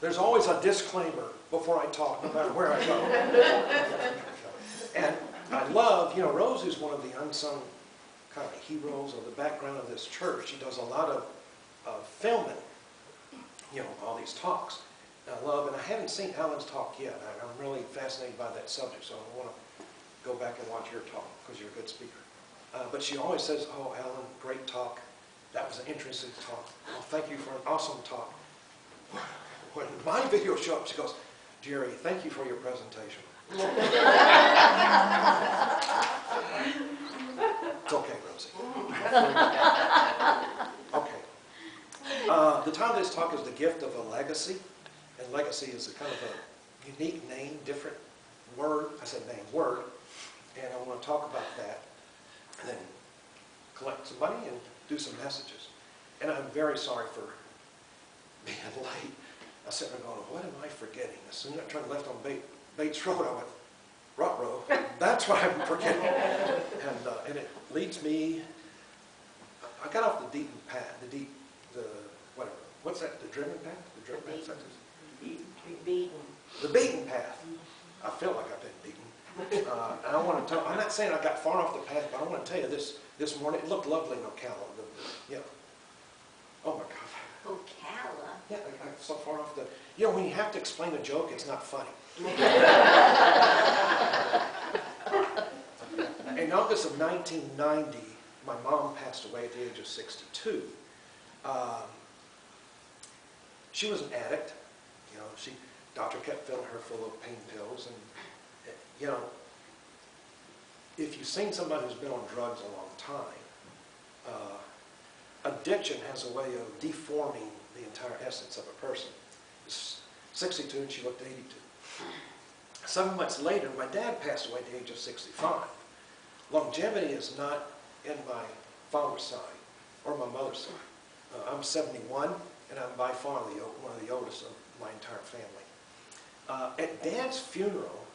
There's always a disclaimer before I talk, no matter where I go. And I love, Rose is one of the unsung kind of heroes of the background of this church. She does a lot of filming, all these talks. And I love, and I haven't seen Alan's talk yet. I'm really fascinated by that subject, so I want to go back and watch your talk because you're a good speaker. But she always says, "Oh, Alan, great talk. That was an interesting talk. Oh, thank you for an awesome talk." When my video shows up, she goes, "Jerry, thank you for your presentation." It's okay, Rosie. Okay. The title of this talk is The Gift of a Legacy. And legacy is a kind of a unique name, different word. I said name, word. And I want to talk about that. And then collect some money and do some messages. And I'm very sorry for being late. I was sitting there going, what am I forgetting? As soon as I turned left on Bates Road, I went, ruh-roh. That's what I'm forgetting. And it leads me, I got off the beaten path, whatever. What's that, the driven path? The driven path? The beaten path. I feel like I've been beaten. And I want to tell, I'm not saying I got far off the path, but I want to tell you this morning, it looked lovely in Ocala. Oh my God. Ocala? Yeah, I'm so far off the, when you have to explain a joke, it's not funny. In August of 1990, my mom passed away at the age of 62. She was an addict. Doctor kept filling her full of pain pills, and if you've seen somebody who's been on drugs a long time, addiction has a way of deforming the entire essence of a person. She's 62 and she looked 82. 7 months later, my dad passed away at the age of 65. Longevity is not in my father's side or my mother's side. I'm 71, and I'm by far one of the oldest of my entire family. At Dad's funeral,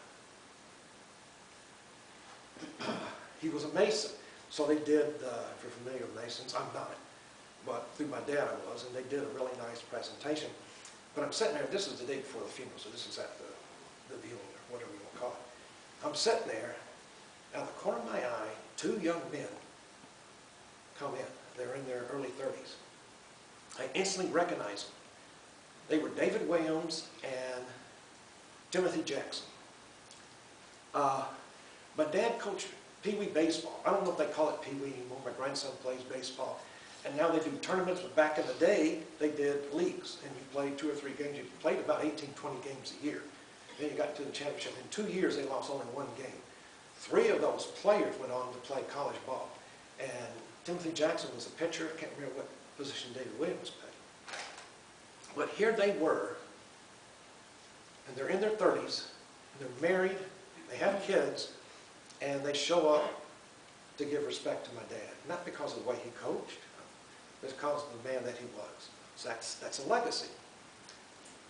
he was a Mason. So they did, if you're familiar with Masons, I'm not, but through my dad I was, and they did a really nice presentation. But I'm sitting there, this is the day before the funeral, so this is at the viewing, or whatever you want to call it. I'm sitting there, out of the corner of my eye, two young men come in. They're in their early 30s. I instantly recognized them. They were David Williams and Timothy Jackson. My dad coached Pee Wee baseball. I don't know if they call it Pee Wee anymore. My grandson plays baseball. And now they do tournaments, but back in the day, they did leagues. And you played 2 or 3 games. You played about 18, 20 games a year. Then you got to the championship. In 2 years, they lost only 1 game. 3 of those players went on to play college ball. And Timothy Jackson was a pitcher. I can't remember what position David Williams played. But here they were, and they're in their 30s, and they're married, they have kids, and they show up to give respect to my dad. Not because of the way he coached, but because of the man that he was. So that's a legacy.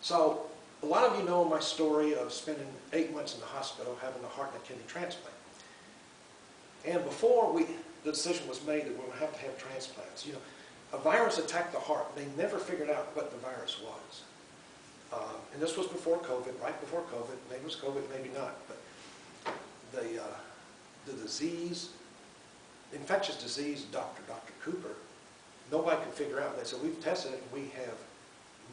So a lot of you know my story of spending 8 months in the hospital having a heart and a kidney transplant. And before the decision was made that we would have to have transplants, a virus attacked the heart. They never figured out what the virus was. And this was before COVID, right before COVID. Maybe it was COVID, maybe not. But the disease, infectious disease doctor, Dr. Cooper, nobody could figure out. They said, we've tested it and we have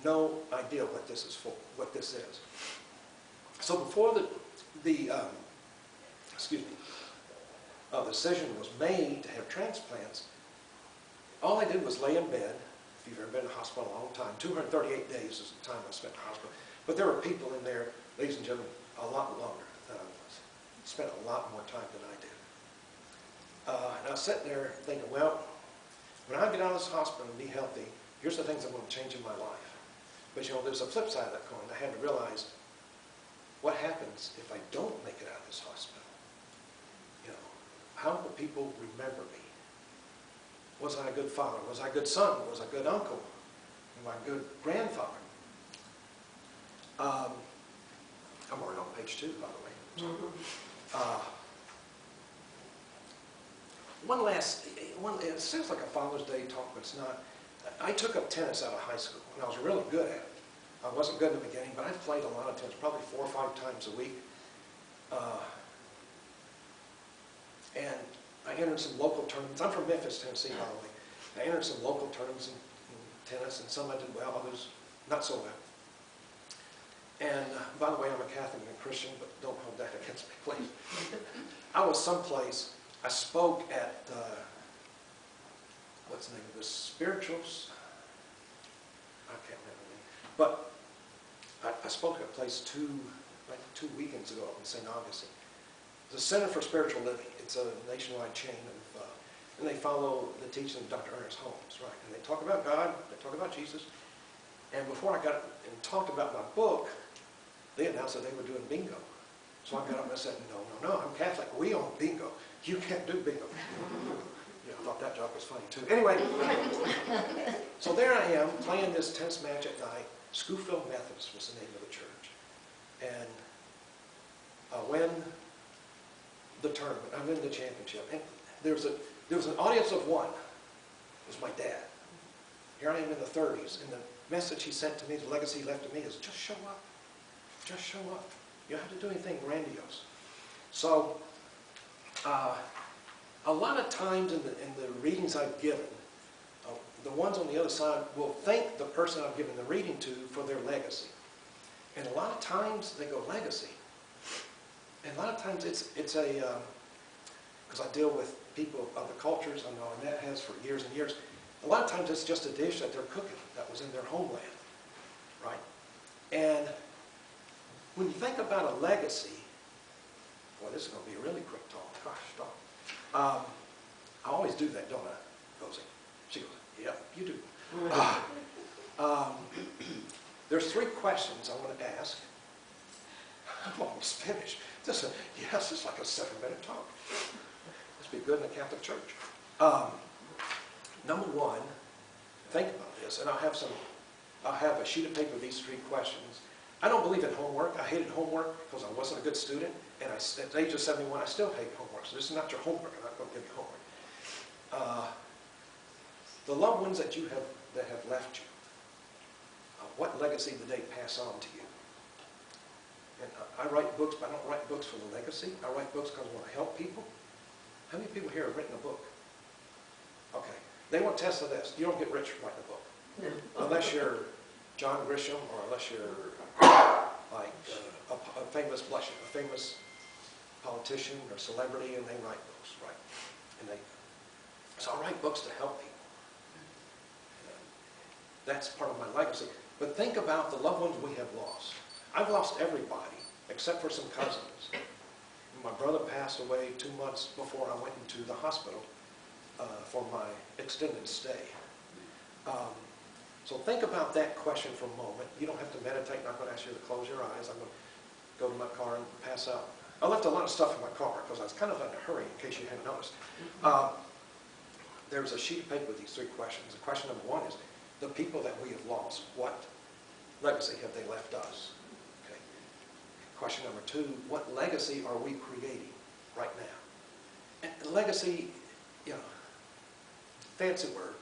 no idea what this is for, what this is. So before the decision was made to have transplants, all I did was lay in bed. If you've ever been in the hospital a long time, 238 days is the time I spent in the hospital. But there were people in there, ladies and gentlemen, a lot longer than I was. Spent a lot more time than I did. And I was sitting there thinking, well, when I get out of this hospital and be healthy, here's the things I'm going to change in my life. But there's a flip side of that coin. I had to realize, what happens if I don't make it out of this hospital? How will people remember me? Was I a good father? Was I a good son? Was I a good uncle? Am I a good grandfather? I'm already on page 2, by the way. It sounds like a Father's Day talk, but it's not. I took up tennis out of high school, and I was really good at it. I wasn't good in the beginning, but I played a lot of tennis, probably 4 or 5 times a week. And I entered some local tournaments. I'm from Memphis, Tennessee, by the way. I entered some local tournaments in tennis, and some I did well, others not so well. And by the way, I'm a Catholic and a Christian, but don't hold that against me, please. I was someplace, I spoke at, what's the name of this, Spiritualist? I can't remember the name. But I spoke at a place like 2 weekends ago in St. Augustine. It's a Center for Spiritual Living. It's a nationwide chain of, and they follow the teaching of Dr. Ernest Holmes, right? And they talk about God, they talk about Jesus. And before I got and talked about my book, they announced that they were doing bingo. So I got up and I said, no, I'm Catholic. We own bingo. You can't do bingo. Yeah, I thought that joke was funny too. Anyway, so there I am playing this tennis match at night. Schofield Methodist was the name of the church. And I win the tournament. I win the championship. And there was an audience of one. It was my dad. Here I am in the 30s, and the message he sent to me, the legacy he left to me is, just show up. Just show up. You don't have to do anything grandiose. So, a lot of times in the readings I've given, the ones on the other side will thank the person I've given the reading to for their legacy. And a lot of times they go, legacy. And a lot of times it's a, because I deal with people of other cultures, I know Annette has for years and years, a lot of times it's just a dish that they're cooking that was in their homeland, right? And when you think about a legacy, boy, this is going to be a really quick talk. Gosh, stop. I always do that, don't I, Rosie? She goes, yeah, you do. There's 3 questions I want to ask. I'm almost finished. Yes, it's like a 7-minute talk. Must be good in the Catholic Church. Number 1, think about this, and I'll have a sheet of paper with these 3 questions. I don't believe in homework. I hated homework because I wasn't a good student, and at the age of 71, I still hate homework. So this is not your homework. I'm not going to give you homework. The loved ones that have left you, what legacy did they pass on to you? And I write books, but I don't write books for the legacy. I write books because I want to help people. How many people here have written a book? Okay. They want to test of this. You don't get rich from writing a book. No. Unless you're John Grisham, or unless you're like a famous politician or celebrity, and they write books, right? So I write books to help people. That's part of my legacy. But think about the loved ones we have lost. I've lost everybody, except for some cousins. My brother passed away 2 months before I went into the hospital for my extended stay. So think about that question for a moment. You don't have to meditate. I'm not going to ask you to close your eyes. I'm going to go to my car and pass out. I left a lot of stuff in my car because I was kind of in a hurry, in case you hadn't noticed. There's a sheet of paper with these 3 questions. The question number 1 is, the people that we have lost, what legacy have they left us? Okay. Question number 2, what legacy are we creating right now? And legacy, you know, fancy word.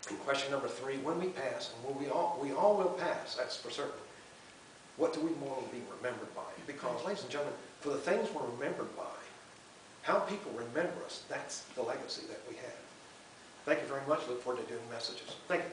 And question number 3, when we pass, and when we all will pass, that's for certain, what do we want to be remembered by? Because, ladies and gentlemen, for the things we're remembered by, how people remember us, that's the legacy that we have. Thank you very much. Look forward to doing messages. Thank you.